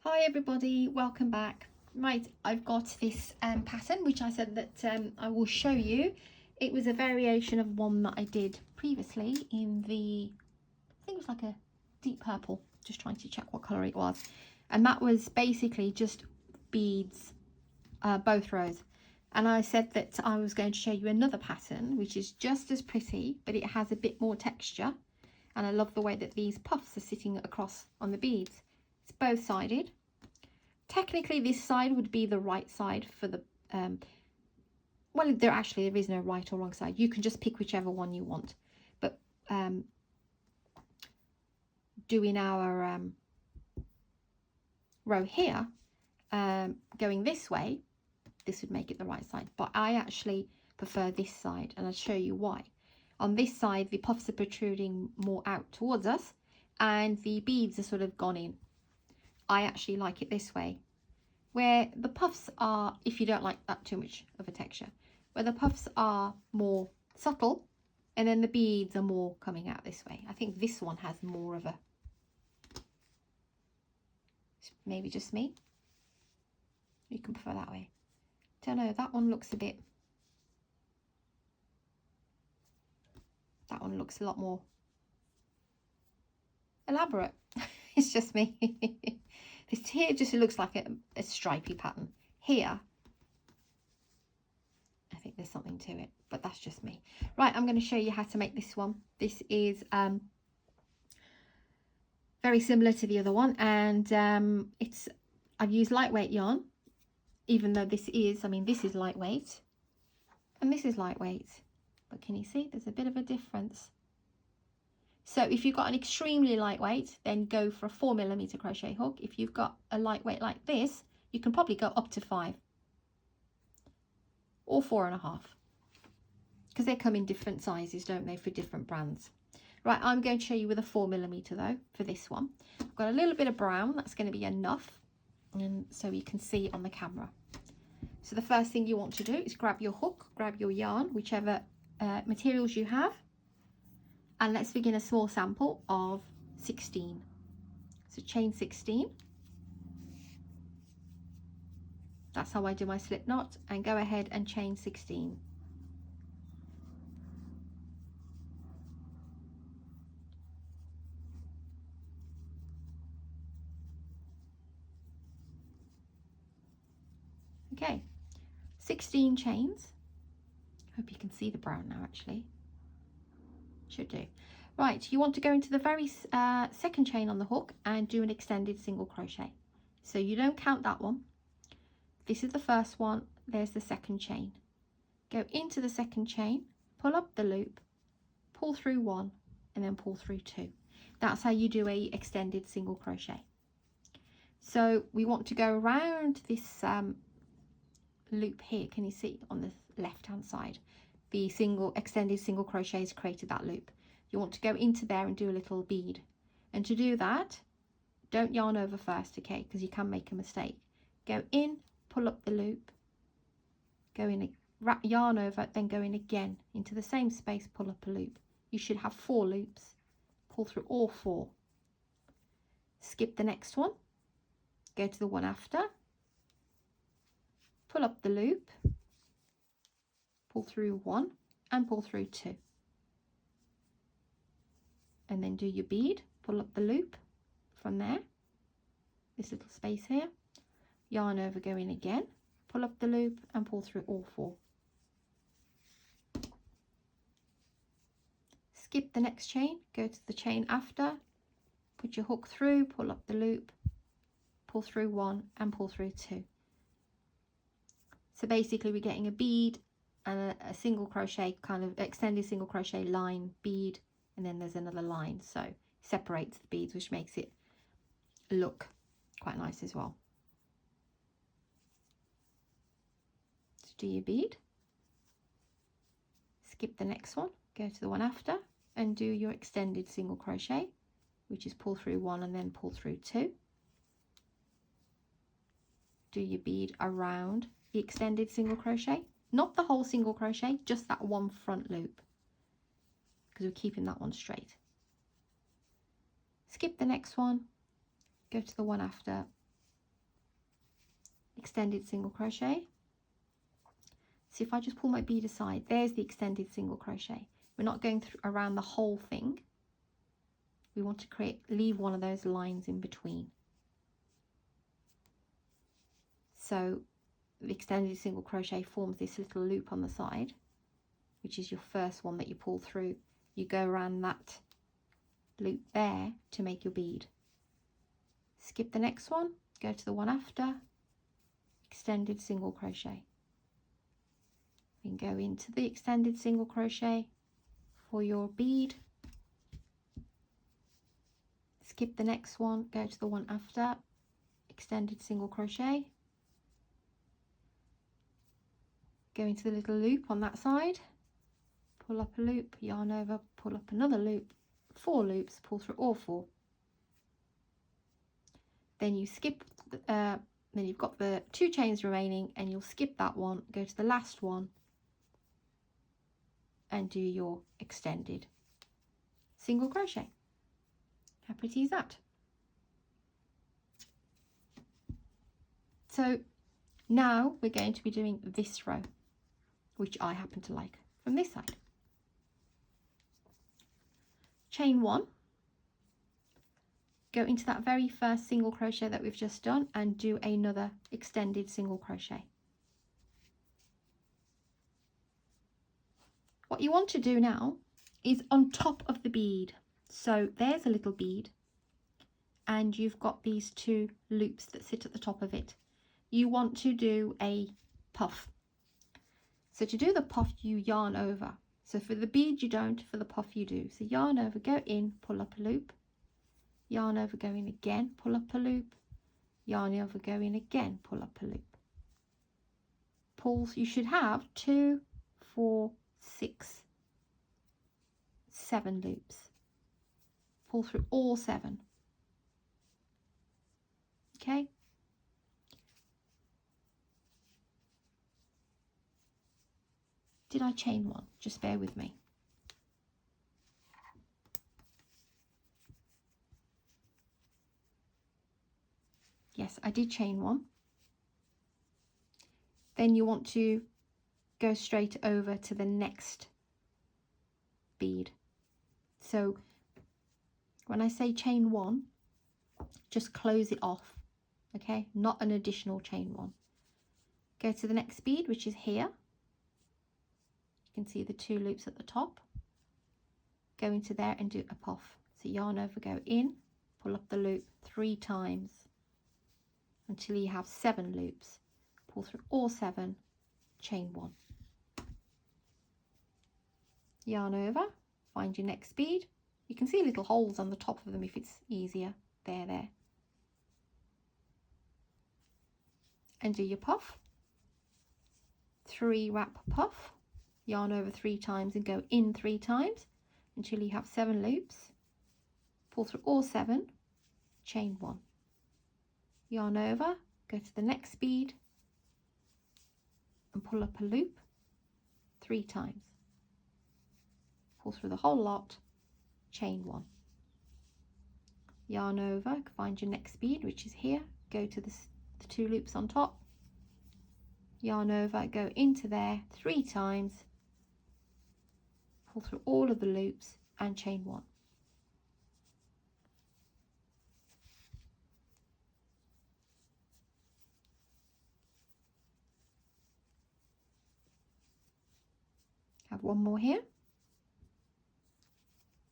Hi everybody, welcome back. Right, I've got this pattern which I said that I will show you. It was a variation of one that I did previously in the, I think it was like a deep purple, just trying to check what colour it was. And that was basically just beads, both rows. And I said that I was going to show you another pattern which is just as pretty, but it has a bit more texture. And I love the way that these puffs are sitting across on the beads. It's both sided. Technically this side would be the right side for the well, there is no right or wrong side. You can just pick whichever one you want, but doing our row here, going this way, this would make it the right side, but I actually prefer this side, and I'll show you why. On this side the puffs are protruding more out towards us and the beads are sort of gone in. I actually like it this way, where the puffs are, if you don't like that too much of a texture, where the puffs are more subtle and then the beads are more coming out this way. I think this one has more of a, maybe just me, you can prefer that way. Don't know, that one looks a bit, that one looks a lot more elaborate. It's just me. This here just looks like a stripy pattern. Here, I think there's something to it, but that's just me. Right, I'm going to show you how to make this one. This is very similar to the other one, and I've used lightweight yarn, even though this is, I mean, this is lightweight and this is lightweight, but can you see there's a bit of a difference? So if you've got an extremely lightweight, then go for a 4mm crochet hook. If you've got a lightweight like this, you can probably go up to 5 or 4.5, because they come in different sizes, don't they, for different brands. Right, I'm going to show you with a 4mm though for this one. I've got a little bit of brown, that's going to be enough, and so you can see on the camera. So the first thing you want to do is grab your hook, grab your yarn, whichever materials you have, and let's begin a small sample of 16. So chain 16. That's how I do my slip knot, and go ahead and chain 16. Okay, 16 chains. Hope you can see the brown now, actually. Should do. Right, you want to go into the very second chain on the hook and do an extended single crochet. So you don't count that one. This is the first one, there's the second chain. Go into the second chain, pull up the loop, pull through 1, and then pull through 2. That's how you do a extended single crochet. So we want to go around this loop here. Can you see on the left hand side, the extended single crochet has created that loop. You want to go into there and do a little bead, and to do that, don't yarn over first, okay, because you can make a mistake. Go in, pull up the loop, go in, wrap yarn over, then go in again into the same space, pull up a loop. You should have 4 loops. Pull through all 4. Skip the next one, go to the one after, pull up the loop, pull through 1 and pull through 2, and then do your bead, pull up the loop from there, this little space here, yarn over, go in again, pull up the loop and pull through all 4. Skip the next chain, go to the chain after, put your hook through, pull up the loop, pull through 1 and pull through 2. So basically we're getting a bead and a single crochet, kind of extended single crochet line, bead, and then there's another line, so separates the beads, which makes it look quite nice as well. So do your bead, skip the next one, go to the one after and do your extended single crochet, which is pull through 1 and then pull through 2. Do your bead around the extended single crochet, not the whole single crochet, just that one front loop, because we're keeping that one straight. Skip the next one, go to the one after, extended single crochet. So if I just pull my bead aside, there's the extended single crochet. We're not going through around the whole thing. We want to leave one of those lines in between. So the extended single crochet forms this little loop on the side, which is your first one that you pull through. You go around that loop there to make your bead. Skip the next one, go to the one after, extended single crochet. Then go into the extended single crochet for your bead. Skip the next one, go to the one after, extended single crochet. Go into the little loop on that side, pull up a loop, yarn over, pull up another loop, 4 loops, pull through all 4. Then you skip, then you've got the 2 chains remaining, and you'll skip that one, go to the last one, and do your extended single crochet. How pretty is that? So now we're going to be doing this row, which I happen to like, from this side. Chain 1, go into that very first single crochet that we've just done and do another extended single crochet. What you want to do now is on top of the bead. So there's a little bead and you've got these 2 loops that sit at the top of it. You want to do a puff. So to do the puff, you yarn over. So for the bead you don't, for the puff you do. So yarn over, go in, pull up a loop, yarn over, go in again, pull up a loop, yarn over, go in again, pull up a loop. Pulls, you should have 2, 4, 6, 7 loops. Pull through all 7. Okay. Did I chain one? Just bear with me. Yes, I did chain one. Then you want to go straight over to the next bead. So when I say chain one, just close it off, okay? Not an additional chain one. Go to the next bead, which is here. You can see the 2 loops at the top. Go into there and do a puff. So yarn over, go in, pull up the loop 3 times until you have 7 loops. Pull through all 7, chain 1. Yarn over, find your next bead. You can see little holes on the top of them if it's easier. There. And do your puff. 3 wrap puff. Yarn over 3 times and go in 3 times until you have 7 loops. Pull through all 7, chain 1. Yarn over, go to the next bead and pull up a loop 3 times. Pull through the whole lot, chain 1. Yarn over, find your next bead, which is here. Go to the 2 loops on top. Yarn over, go into there 3 times. Pull through all of the loops and chain 1. Have one more here.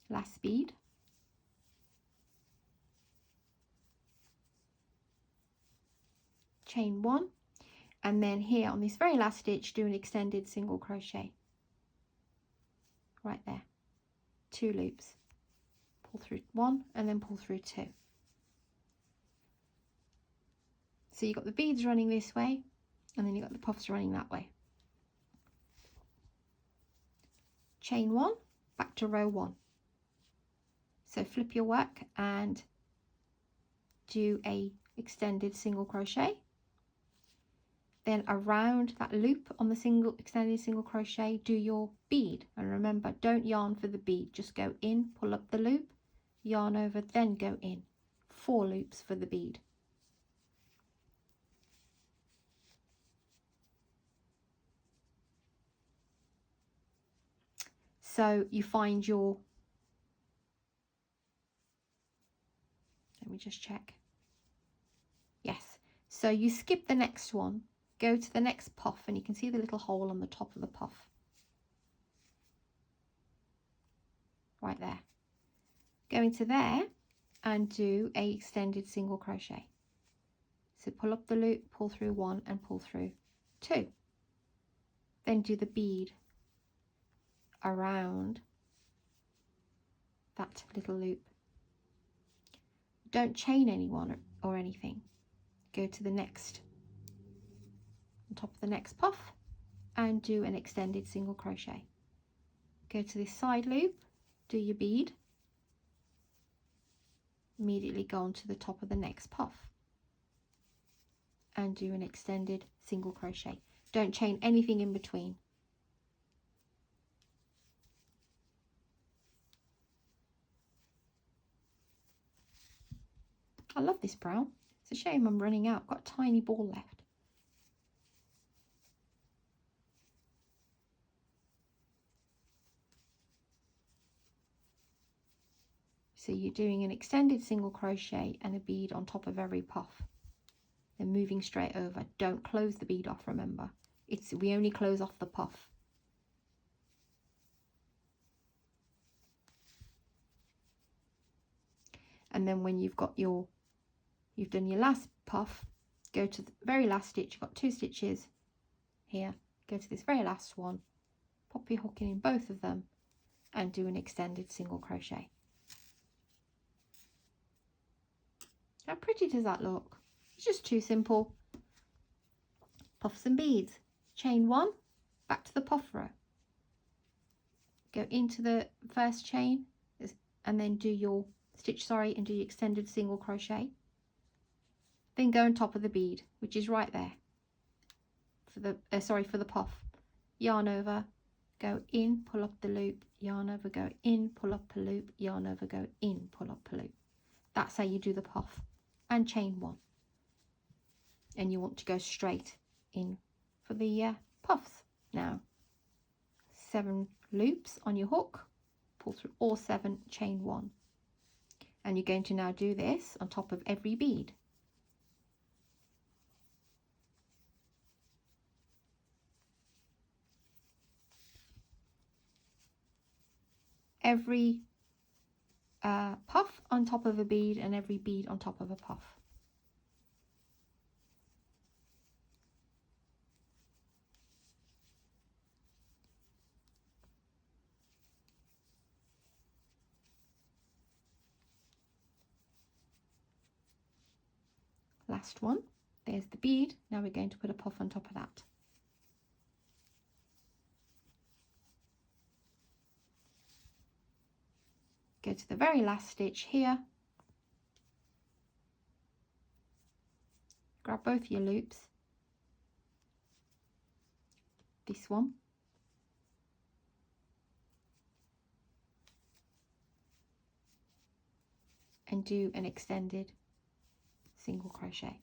Last bead. Chain 1, and then here on this very last stitch do an extended single crochet right there, 2 loops, pull through 1 and then pull through 2. So you've got the beads running this way and then you've got the puffs running that way. Chain 1, back to row 1. So flip your work and do a extended single crochet. Then around that loop on the extended single crochet, do your bead. And remember, don't yarn for the bead, just go in, pull up the loop, yarn over, then go in. 4 loops for the bead. So you find your, let me just check. Yes, so you skip the next one, go to the next puff, and you can see the little hole on the top of the puff. Right there. Go into there and do a extended single crochet. So pull up the loop, pull through 1 and pull through 2. Then do the bead around that little loop. Don't chain anyone or anything. Go to the next, on top of the next puff, and do an extended single crochet. Go to this side loop, do your bead, immediately go on to the top of the next puff and do an extended single crochet. Don't chain anything in between. I love this brown. It's a shame I'm running out. I've got a tiny ball left. So you're doing an extended single crochet and a bead on top of every puff. Then moving straight over. Don't close the bead off, remember. We only close off the puff. And then when you've done your last puff, go to the very last stitch. You've got 2 stitches here. Go to this very last one, pop your hook in both of them, and do an extended single crochet. How pretty does that look? It's just 2 simple puffs and beads. Chain 1, back to the puff row. Go into the first chain and then do your and do your extended single crochet. Then go on top of the bead, which is right there for the puff. Yarn over, go in, pull up the loop, yarn over, go in, pull up a loop, yarn over, go in, pull up a loop. That's how you do the puff. And chain 1. And you want to go straight in for the puffs. Now 7 loops on your hook, pull through all 7, chain 1. And you're going to now do this on top of every bead. Every puff on top of a bead and every bead on top of a puff. Last one, there's the bead. Now we're going to put a puff on top of that. Go to the very last stitch here, grab both your loops, this one, and do an extended single crochet.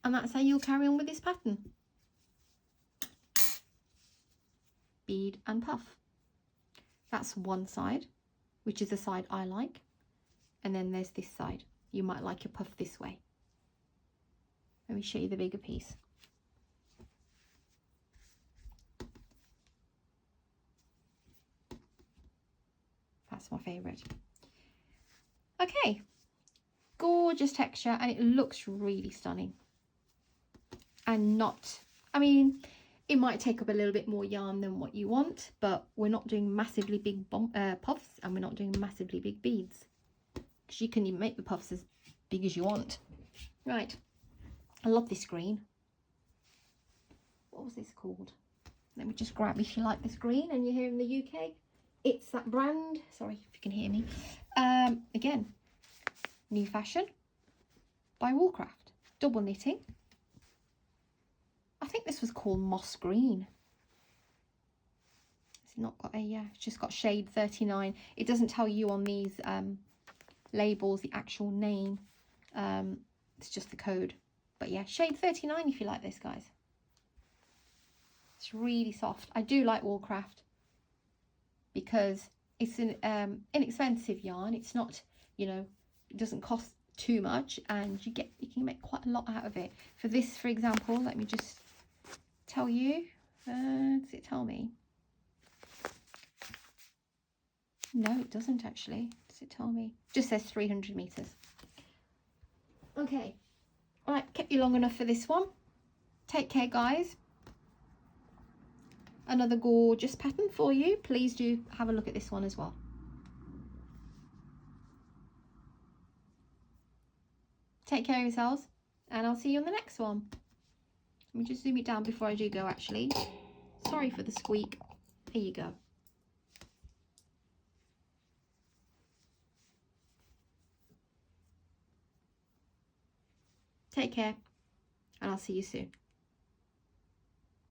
And that's how you'll carry on with this pattern. Bead and puff. That's one side, which is the side I like, and then there's this side. You might like your puff this way. Let me show you the bigger piece. That's my favorite. Okay, gorgeous texture, and it looks really stunning. And not, I mean, it might take up a little bit more yarn than what you want, but we're not doing massively big puffs, and we're not doing massively big beads, because you can make the puffs as big as you want. Right, I love this green. What was this called? Let me just grab, if you like this green and you're here in the UK, it's that brand, sorry if you can hear me, again, New Fashion by Woolcraft, double knitting. I think this was called Moss Green. It's not got a, it's just got shade 39. It doesn't tell you on these labels the actual name. It's just the code. But yeah, shade 39 if you like this, guys. It's really soft. I do like Woolcraft because it's an inexpensive yarn. It's not, you know, it doesn't cost too much, and you can make quite a lot out of it. For this, for example, let me just tell you. Does it tell me? No, it doesn't actually. Does it tell me? It just says 300 meters. Okay. All right, kept you long enough for this one. Take care, guys. Another gorgeous pattern for you. Please do have a look at this one as well. Take care of yourselves, and I'll see you on the next one. Let me just zoom it down before I do go, actually. Sorry for the squeak. Here you go. Take care, and I'll see you soon.